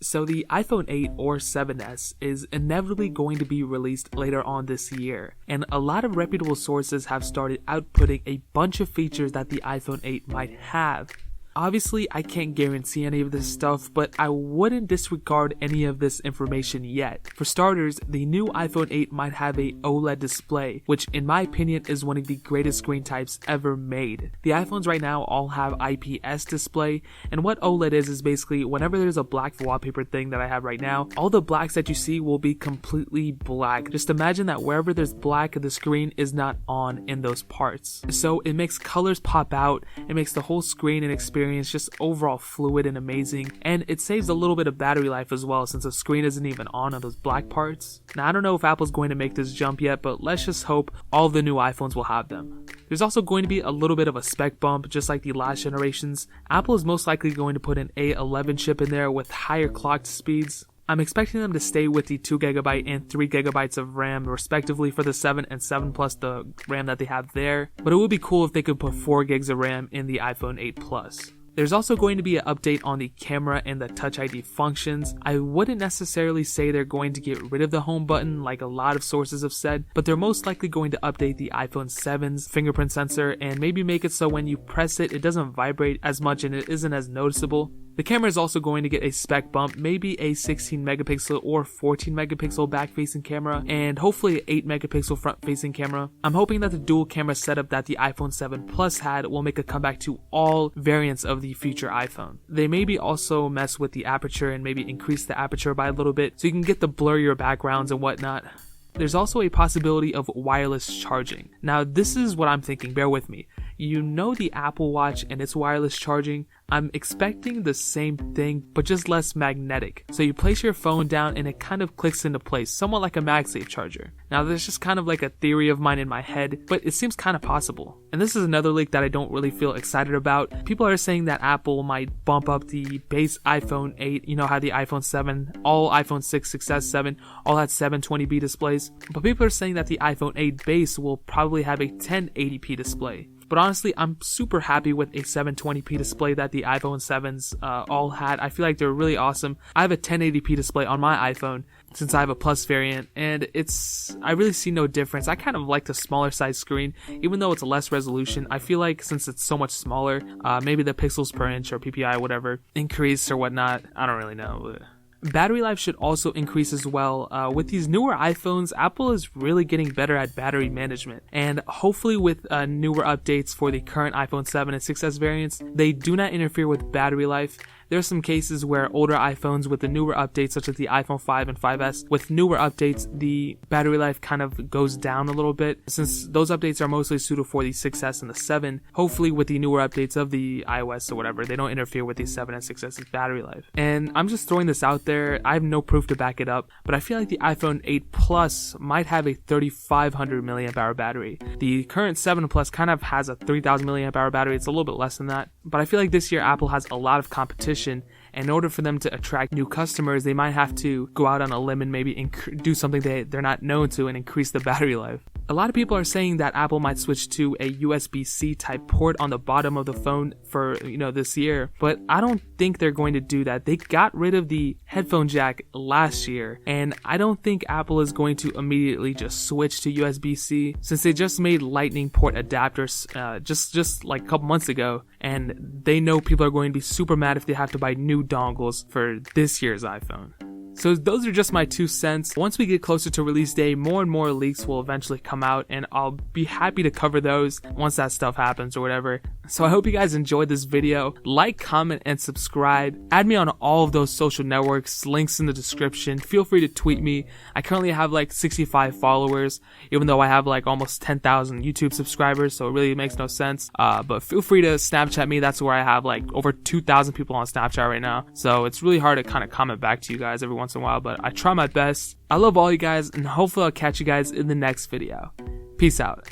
So the iPhone 8 or 7s is inevitably going to be released later on this year, and a lot of reputable sources have started outputting a bunch of features that the iPhone 8 might have. Obviously, I can't guarantee any of this stuff, but I wouldn't disregard any of this information yet. For starters, the new iPhone 8 might have a OLED display, which in my opinion is one of the greatest screen types ever made. The iPhones right now all have IPS display, and what OLED is basically whenever there's a black wallpaper thing that I have right now, all the blacks that you see will be completely black. Just imagine that wherever there's black, the screen is not on in those parts. So it makes colors pop out, it makes the whole screen and experience just overall fluid and amazing, and it saves a little bit of battery life as well since the screen isn't even on those black parts. Now I don't know if Apple's going to make this jump yet, but let's just hope all the new iPhones will have them. There's also going to be a little bit of a spec bump just like the last generations. Apple is most likely going to put an A11 chip in there with higher clock speeds. I'm expecting them to stay with the 2GB and 3GB of RAM respectively for the 7 and 7 Plus, the RAM that they have there, but it would be cool if they could put 4GB of RAM in the iPhone 8 Plus. There's also going to be an update on the camera and the Touch ID functions. I wouldn't necessarily say they're going to get rid of the home button like a lot of sources have said, but they're most likely going to update the iPhone 7's fingerprint sensor and maybe make it so when you press it, it doesn't vibrate as much and it isn't as noticeable. The camera is also going to get a spec bump, maybe a 16 megapixel or 14 megapixel back facing camera, and hopefully an 8 megapixel front facing camera. I'm hoping that the dual camera setup that the iPhone 7 Plus had will make a comeback to all variants of the future iPhone. They maybe also mess with the aperture and maybe increase the aperture by a little bit so you can get the blurrier backgrounds and whatnot. There's also a possibility of wireless charging. Now this is what I'm thinking, bear with me. You know the Apple Watch and its wireless charging? I'm expecting the same thing, but just less magnetic. So you place your phone down and it kind of clicks into place, somewhat like a MagSafe charger. Now there's just kind of like a theory of mine in my head, but it seems kind of possible. And this is another leak that I don't really feel excited about. People are saying that Apple might bump up the base iPhone 8, you know how the iPhone 7, all iPhone 6, 6S, 7, all had 720p displays. But people are saying that the iPhone 8 base will probably have a 1080p display. But honestly, I'm super happy with a 720p display that the iPhone 7s all had. I feel like they're really awesome. I have a 1080p display on my iPhone since I have a Plus variant, and I really see no difference. I kind of like the smaller size screen, even though it's a less resolution. I feel like since it's so much smaller, maybe the pixels per inch or PPI, whatever, increase or whatnot. I don't really know. Battery life should also increase as well. With these newer iPhones, Apple is really getting better at battery management, and hopefully with newer updates for the current iPhone 7 and 6S variants, they do not interfere with battery life. There are some cases where older iPhones with the newer updates, such as the iPhone 5 and 5S, with newer updates, the battery life kind of goes down a little bit. Since those updates are mostly suited for the 6S and the 7, hopefully with the newer updates of the iOS or whatever, they don't interfere with the 7 and 6S's battery life. And I'm just throwing this out there. I have no proof to back it up, but I feel like the iPhone 8 Plus might have a 3500 milliamp hour battery. The current 7 Plus kind of has a 3000 milliamp hour battery. It's a little bit less than that, but I feel like this year Apple has a lot of competition. And in order for them to attract new customers, they might have to go out on a limb and maybe do something they're not known to and increase the battery life. A lot of people are saying that Apple might switch to a USB-C type port on the bottom of the phone for, this year, but I don't think they're going to do that. They got rid of the headphone jack last year, and I don't think Apple is going to immediately just switch to USB-C since they just made Lightning port adapters just like a couple months ago, and they know people are going to be super mad if they have to buy new dongles for this year's iPhone. So those are just my 2 cents. Once we get closer to release day, more and more leaks will eventually come out, and I'll be happy to cover those once that stuff happens or whatever. So I hope you guys enjoyed this video. Like, comment, and subscribe. Add me on all of those social networks, links in the description. Feel free to tweet me. I currently have like 65 followers, even though I have like almost 10,000 YouTube subscribers, so it really makes no sense. But feel free to Snapchat me. That's where I have like over 2,000 people on Snapchat right now. So it's really hard to kind of comment back to you guys every once in a while, but I try my best. I love all you guys, and hopefully I'll catch you guys in the next video. Peace out.